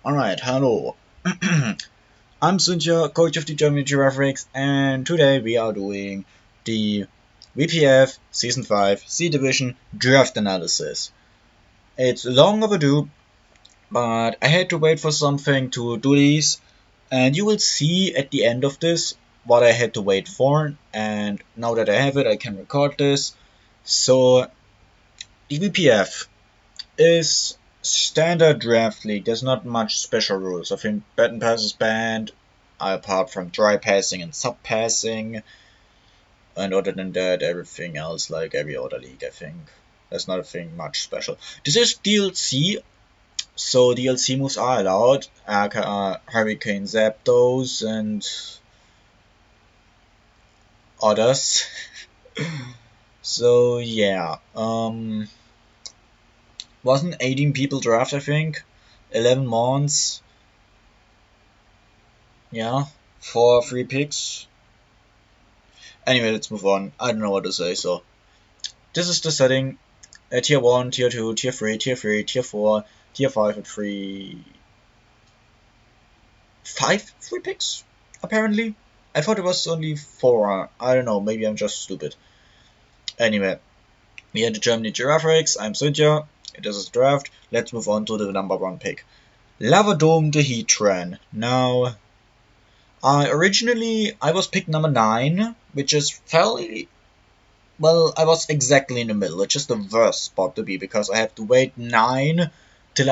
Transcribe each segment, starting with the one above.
Alright, hello. I'm Sunja, coach of the Germany-Girafarigs, and today we are doing the WPF Season 5 C Division Draft Analysis. It's long overdue, but I had to wait for something to do these, and you will see at the end of this what I had to wait for, and now that I have it, I can record this. So, the WPF is standard draft league. There's not much special rules. I think baton pass is banned, apart from dry passing and sub passing. And other than that, everything else like every other league, I think. There's nothing much special. This is DLC, so DLC moves are allowed, aka Hurricane Zapdos and others. So yeah, wasn't 18 people draft, I think. 11 months. Yeah, 4 free picks. Anyway, let's move on. I don't know what to say, so. This is the setting. Tier 1, Tier 2, Tier 3, Tier 3, Tier 4, Tier 5 and 3. 5 free picks? Apparently? I thought it was only 4. I don't know, maybe I'm just stupid. Anyway, we had the Germany-Girafarigs. I'm Sudja. This is the draft. Let's move on to the number 1 pick. Lavadome the Heatran. Now, originally I was picked number 9, which is fairly. Well, I was exactly in the middle. It's just the worst spot to be because I have to wait 9 till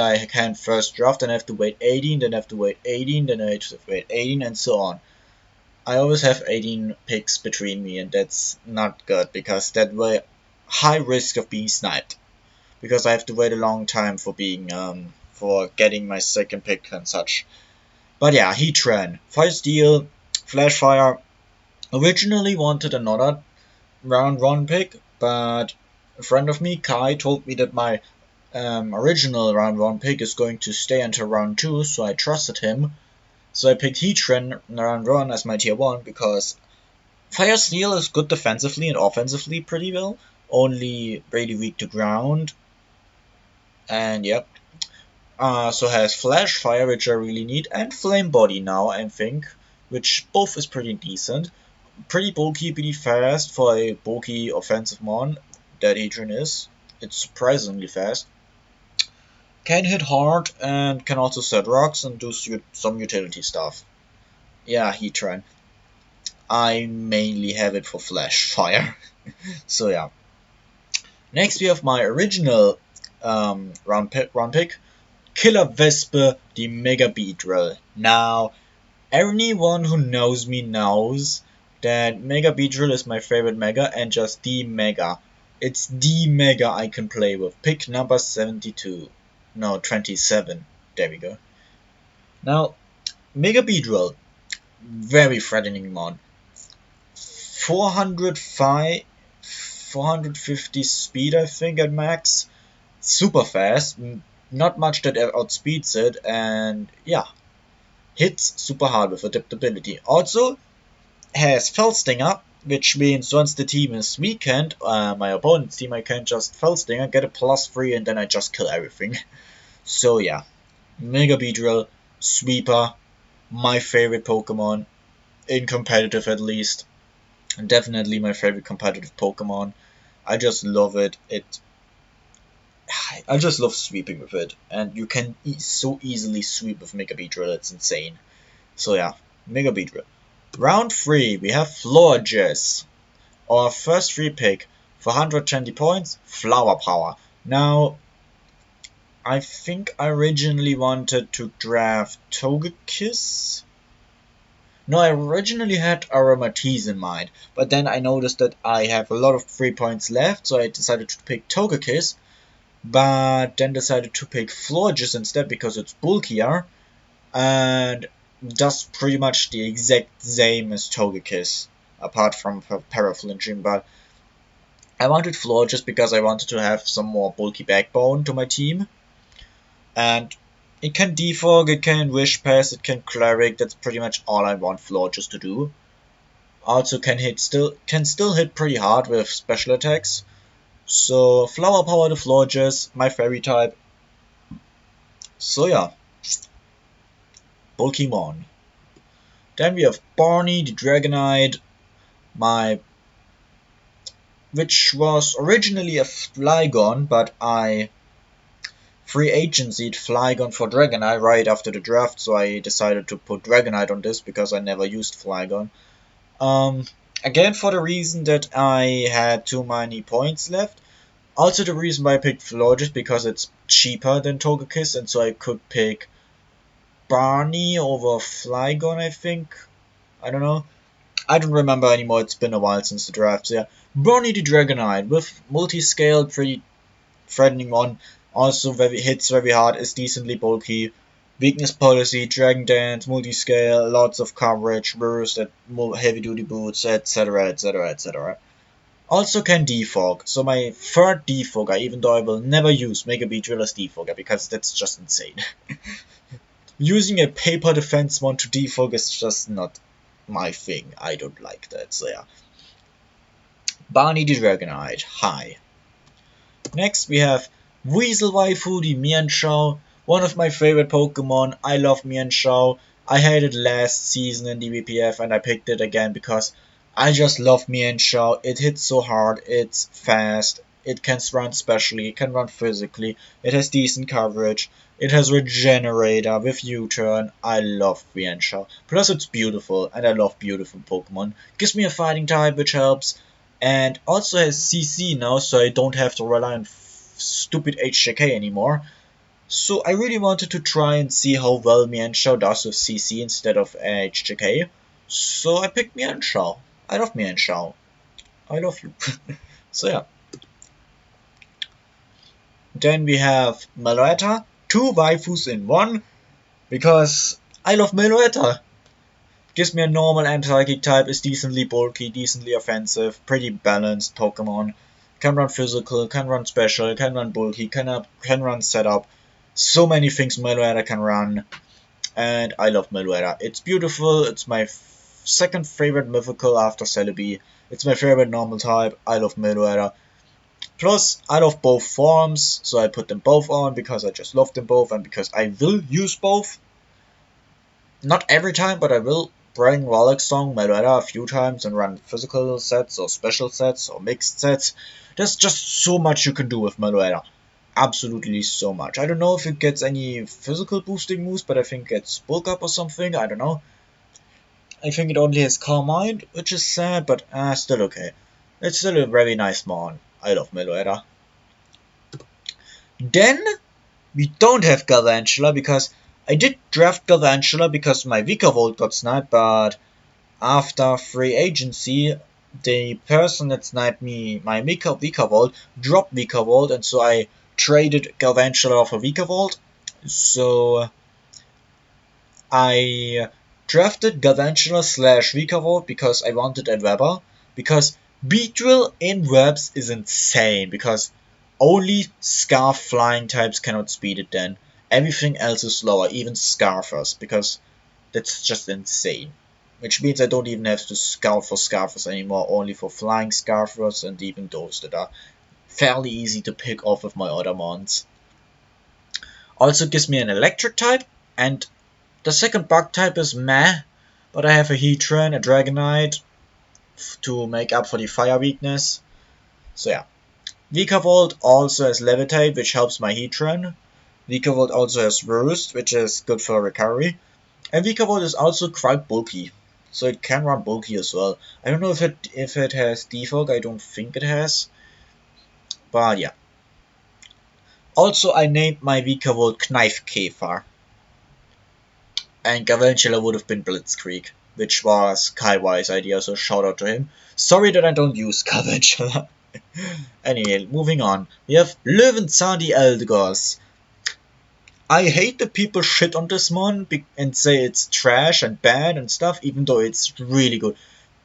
I can first draft, then I have to wait 18, then I have to wait 18, then I have to wait 18, and so on. I always have 18 picks between me, and that's not good because that way high risk of being sniped because I have to wait a long time for being for getting my second pick and such. But yeah, Heatran, Fire Steel, Flash Fire. Originally wanted another round 1 pick, but a friend of me, Kai, told me that my original round 1 pick is going to stay until round 2, so I trusted him. So I picked Heatran in round 1 as my tier 1 because Fire Steel is good defensively and offensively pretty well, only really weak to ground. And yep. So has Flash Fire, which I really need, and Flame Body now, I think, which both is pretty decent. Pretty bulky, pretty fast for a bulky offensive mon that Adrian is. It's surprisingly fast. Can hit hard and can also set rocks and do some utility stuff. Yeah, Heatran. I mainly have it for Flash Fire. So yeah. Next we have my original round pick, Killer Vespa, the Mega Beedrill. Now, anyone who knows me knows that Mega Beedrill is my favorite Mega and just the Mega. It's the Mega I can play with. Pick number 72. No, 27. There we go. Now, Mega Beedrill. Very threatening mod. 405, 450 speed, I think, at max. Super fast. Not much that outspeeds it. And yeah. Hits super hard with adaptability. Also, has Fell Stinger, which means once the team is weakened, my opponent's team, I can just Fell Stinger, get a +3, and then I just kill everything. So yeah, Mega Beedrill, Sweeper, my favorite Pokemon, in competitive at least. Definitely my favorite competitive Pokemon. I just love it. I just love sweeping with it, and you can so easily sweep with Mega Beedrill. It's insane. So yeah, Mega Beedrill. Round 3, we have Florges. Our first free pick for 120 points, Flower Power. Now, I think I originally wanted to draft Togekiss. No, I originally had Aromatisse in mind, but then I noticed that I have a lot of free points left, so I decided to pick Togekiss, but then decided to pick Florges instead because it's bulkier, and does pretty much the exact same as Togekiss, apart from paraflinching, but I wanted Floor just because I wanted to have some more bulky backbone to my team. And it can defog, it can wish pass, it can cleric, that's pretty much all I want Floor just to do. Also can still hit pretty hard with special attacks. So Flower Power the Florges, my fairy type. So yeah, Pokemon. Then we have Barney the Dragonite, my which was originally a Flygon, but I free agency'd Flygon for Dragonite right after the draft, so I decided to put Dragonite on this because I never used Flygon. Again, for the reason that I had too many points left. Also, the reason why I picked Florges because it's cheaper than Togekiss, and so I could pick Barney over Flygon, I think. I don't know. I don't remember anymore, it's been a while since the draft, so yeah. Barney the Dragonite with multi-scale, pretty threatening one. Also hits very hard, is decently bulky. Weakness policy, Dragon Dance, multi-scale, lots of coverage, burst at heavy duty boots, etc, etc, etc. Also can defog, so my third defogger, even though I will never use Mega Beedrill as defogger, because that's just insane. Using a paper defense one to defog is just not my thing, I don't like that, so yeah. Barney the Dragonite, hi. Next we have Weasel Waifu the Mienshao, one of my favorite Pokemon. I love Mienshao. I had it last season in DWPF and I picked it again because I just love Mienshao. It hits so hard, it's fast, it can run specially, it can run physically, it has decent coverage, it has Regenerator with U-turn. I love Mienshao. Plus it's beautiful and I love beautiful Pokemon. Gives me a fighting type which helps. And also has CC now, so I don't have to rely on stupid HJK anymore. So I really wanted to try and see how well Mienshao does with CC instead of HJK. So I picked Mienshao. I love Mienshao. I love you. So yeah. Then we have Meloetta. 2 waifus in one. Because I love Meloetta. Gives me a normal anti-psychic type, is decently bulky, decently offensive, pretty balanced Pokemon. Can run physical, can run special, can run bulky, can run setup. So many things Meloetta can run. And I love Meloetta. It's beautiful, it's my second favorite mythical after Celebi. It's my favorite normal type, I love Meloetta. Plus, I love both forms, so I put them both on because I just love them both and because I will use both. Not every time, but I will bring Rollick Song Meloetta a few times and run physical sets or special sets or mixed sets. There's just so much you can do with Meloetta. Absolutely so much. I don't know if it gets any physical boosting moves, but I think it's bulk up or something. I don't know. I think it only has Calm Mind, which is sad, but still okay. It's still a very nice mon. I love Meloetta. Then we don't have Galvantula because I did draft Galvantula because my Vikavolt got sniped, but after free agency, the person that sniped me, my Vikavolt, dropped Vikavolt, and so I traded Galvantula for Vikavolt. So I drafted Galvantula / Vikavolt because I wanted a Webber, because Beedrill in Webs is insane, because only Scarf flying types cannot speed it then. Everything else is slower, even Scarfers, because that's just insane. Which means I don't even have to scout for Scarfers anymore, only for flying Scarfers and even those that are fairly easy to pick off with my other mons. Also gives me an electric type, and the second bug type is meh, but I have a Heatran, a Dragonite to make up for the fire weakness. So yeah. Vikavolt also has Levitate, which helps my Heatran. Vikavolt also has Roost, which is good for recovery. And Vikavolt is also quite bulky, so it can run bulky as well. I don't know if it has defog, I don't think it has. But yeah. Also, I named my Vikavolt Kneifkäfer. And Galvantula would have been Blitzkrieg, which was Kaiwai's idea, so shout out to him. Sorry that I don't use Galvantula. Anyway, moving on. We have Löwenzahn the Eldegoss. I hate that people shit on this mon and say it's trash and bad and stuff, even though it's really good.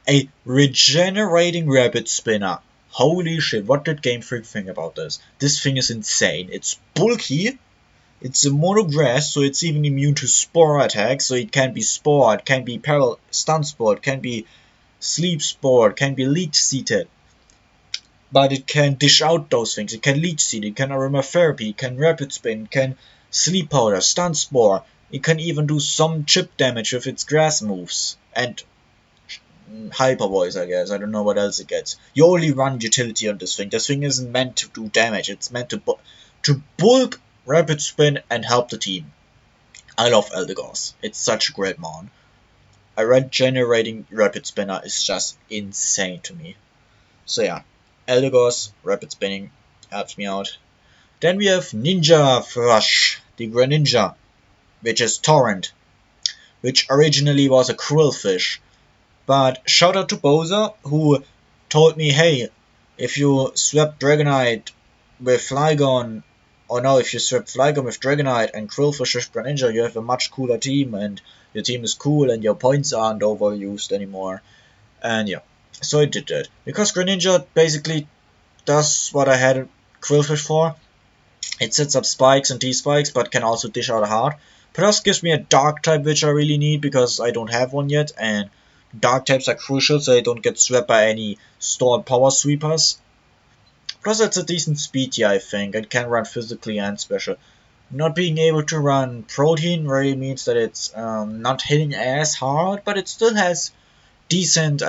A regenerating rabbit spinner. Holy shit, what did Game Freak think about this? This thing is insane. It's bulky, it's a monograss, so it's even immune to spore attacks, so it can be spored, can be stun spored, can be sleep spored, can be leech seated. but it can dish out those things. It can leech seed, it can aromatherapy, it can rapid spin, it can sleep powder, stun spore, it can even do some chip damage with its grass moves, and hyper voice, I guess. I don't know what else it gets. You only run utility on this thing. This thing isn't meant to do damage, it's meant to bulk, rapid spin, and help the team. I love Eldegoss. It's such a great mon. A red generating rapid spinner is just insane to me. So yeah, Eldegoss, rapid spinning, helps me out. Then we have Ninja Thrush, the Greninja, which is Torrent, which originally was a Krillfish. But shout out to Bowser, who told me, hey, if you swap Dragonite with Flygon, or no, if you swap Flygon with Dragonite and Krillfish with Greninja, you have a much cooler team, and your team is cool, and your points aren't overused anymore. And yeah, so I did that. Because Greninja basically does what I had Krillfish for. It sets up spikes and T-spikes, but can also dish out a heart. Plus gives me a dark type, which I really need because I don't have one yet, and dark types are crucial so I don't get swept by any stored power sweepers. Plus it's a decent speed here, I think. It can run physically and special. Not being able to run protein really means that it's not hitting as hard, but it still has decent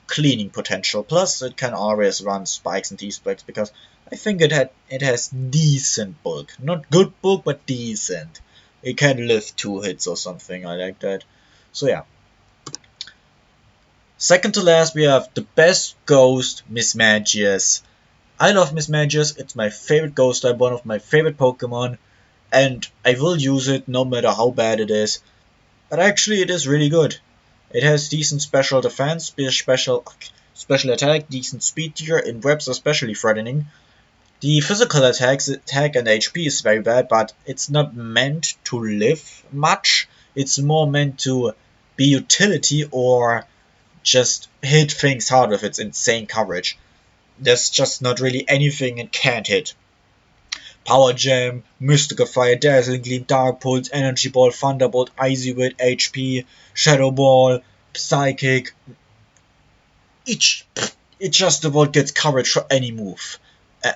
cleaning potential. Plus it can always run spikes and T-spikes because I think it has decent bulk. Not good bulk, but decent. It can lift 2 hits or something, I like that. So yeah. Second to last, we have the best ghost, Mismagius. I love Mismagius, it's my favorite ghost type, one of my favorite Pokemon, and I will use it no matter how bad it is. But actually, it is really good. It has decent special defense, special attack, decent speed tier, and webs are especially threatening. The physical attack and HP is very bad, but it's not meant to live much. It's more meant to be utility or just hit things hard with its insane coverage. There's just not really anything it can't hit. Power Gem, Mystical Fire, Dazzling Gleam, Dark Pulse, Energy Ball, Thunderbolt, Icy Wind, HP, Shadow Ball, Psychic. It just about gets coverage for any move.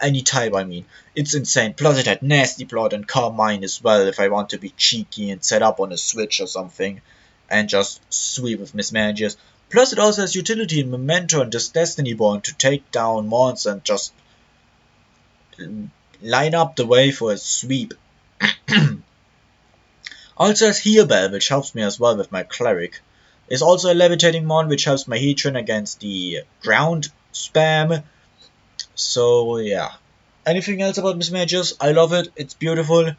Any type, I mean. It's insane. Plus it had Nasty Plot and Calm Mind as well if I want to be cheeky and set up on a switch or something. And just sweep with Mismagius. Plus it also has utility in Memento and this Destiny Bond to take down monsters and just line up the way for a sweep. Also has Heal Bell, which helps me as well with my Cleric. Is also a Levitating Mon, which helps my Heatran against the ground spam. So yeah. Anything else about Mismagius? I love it. It's beautiful.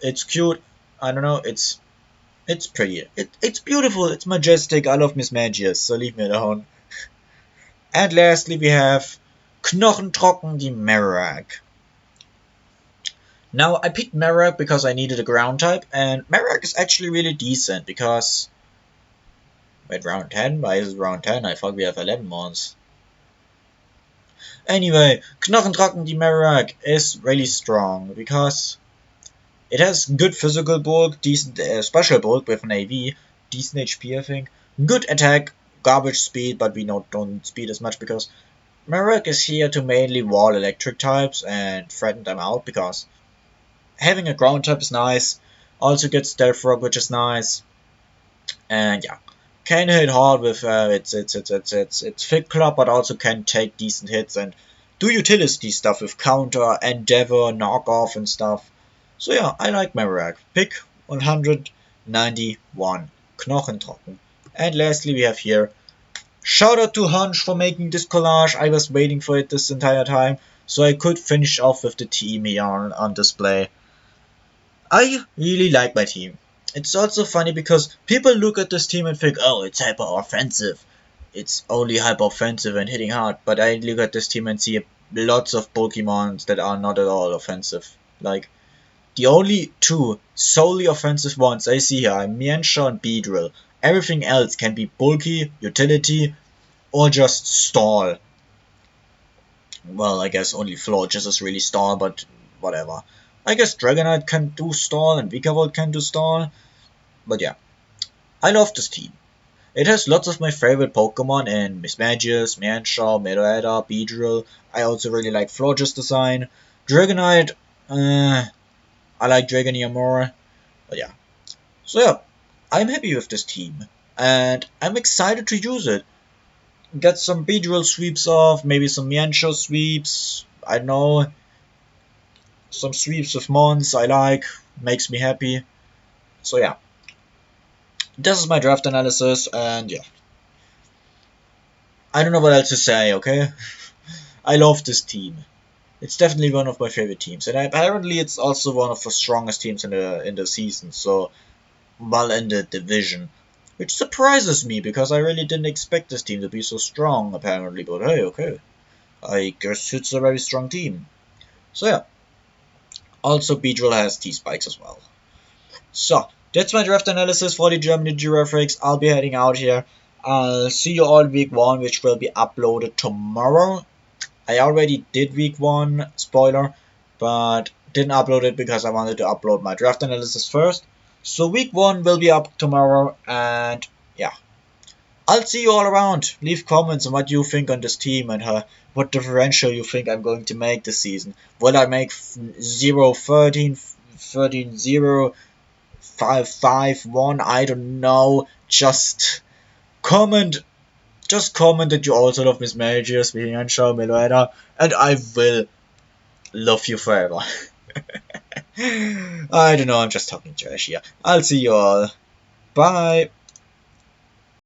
It's cute. I don't know. It's pretty. It's beautiful. It's majestic. I love Mismagius, so leave me alone. And lastly, we have Knochentrocken die Marowak. Now, I picked Marowak because I needed a ground type, and Marowak is actually really decent because... Wait, round 10? Why is it round 10? I thought we have 11 mons. Anyway, Knochentrocken die Marowak is really strong because it has good physical bulk, decent special bulk with an AV, decent HP I think, good attack, garbage speed, but we don't speed as much because Marowak is here to mainly wall electric types and threaten them out because having a ground type is nice, also gets Stealth Rock which is nice, and yeah. Can hit hard with its Thick Club, but also can take decent hits and do utility stuff with Counter, Endeavor, Knock Off and stuff. So yeah, I like Marowak. Pick 191, Knochentrocken. And lastly we have here, shout out to Honch for making this collage. I was waiting for it this entire time, so I could finish off with the team here on display. I really like my team. It's also funny because people look at this team and think, oh, it's hyper offensive. It's only hyper offensive and hitting hard. But I look at this team and see lots of Pokemons that are not at all offensive. Like, the only 2 solely offensive ones I see here are Mienshao and Beedrill. Everything else can be bulky, utility, or just stall. Well, I guess only Florges is really stall, but whatever. I guess Dragonite can do stall and Vikavolt can do stall. But yeah, I love this team. It has lots of my favorite Pokemon in Mismagius, Mienshao, Meloetta, Beedrill. I also really like Florges design. Dragonite, I like Dragoneer more. But yeah. So yeah, I'm happy with this team. And I'm excited to use it. Get some Beedrill sweeps off, maybe some Mienshao sweeps. I don't know. Some sweeps with Mons I like. Makes me happy. So yeah. This is my draft analysis, and yeah. I don't know what else to say, okay? I love this team. It's definitely one of my favorite teams, and apparently it's also one of the strongest teams in the season. So, well, in the division, which surprises me because I really didn't expect this team to be so strong. Apparently, but hey, okay, I guess it's a very strong team. So yeah. Also, Beedrill has T-Spikes as well. So, that's my draft analysis for the Germany-Girafarigs. I'll be heading out here. I'll see you all week 1, which will be uploaded tomorrow. I already did week 1, spoiler, but didn't upload it because I wanted to upload my draft analysis first. So week 1 will be up tomorrow, and yeah. I'll see you all around. Leave comments on what you think on this team and what differential you think I'm going to make this season. Will I make 0, 13, 13, 0, 5, 5, 1? I don't know. Comment just comment that you also love Miss Magius, Mienshao, Meloetta, and I will love you forever. I don't know, I'm just talking trash here. I'll see you all. Bye.